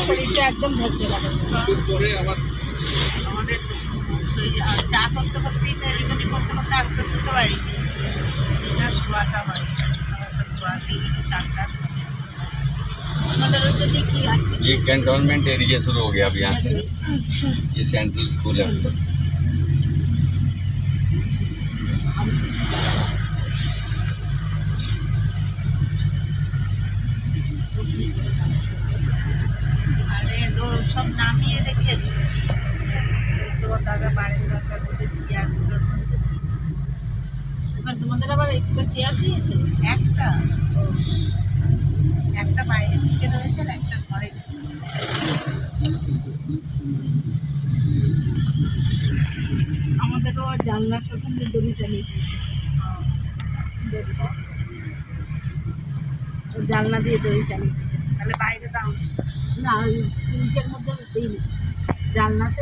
শরীরটা একদম ধৈর্য লাগে আমাদের চা করতে করতেই তো এদিক ওদিক করতে করতে আর তো শুতে পারি না, শোয়াটা হয় ये कैंटोनमेंट एरिया शुरू हो गया अब यहाँ से। अच्छा, ये सेंट्रल स्कूल है ऊपर। अरे तो सब नामिए রেখে এসেছি তো দাদা বাড়ির দরকার বলতে চেয়ারগুলোর মধ্যে এবার তোমাদের আবার এক্সট্রা চেয়ার দিয়েছে একটা একটা বাইরে থেকে রয়েছে আর একটা ঘরে ছিল। আমাদেরও জানলার সাথে দড়িটা নেই, জানলা দিয়ে দড়িটা নেই, তাহলে বাইরে দাও না, ফ্রিজের মধ্যে দিই জানলাতে।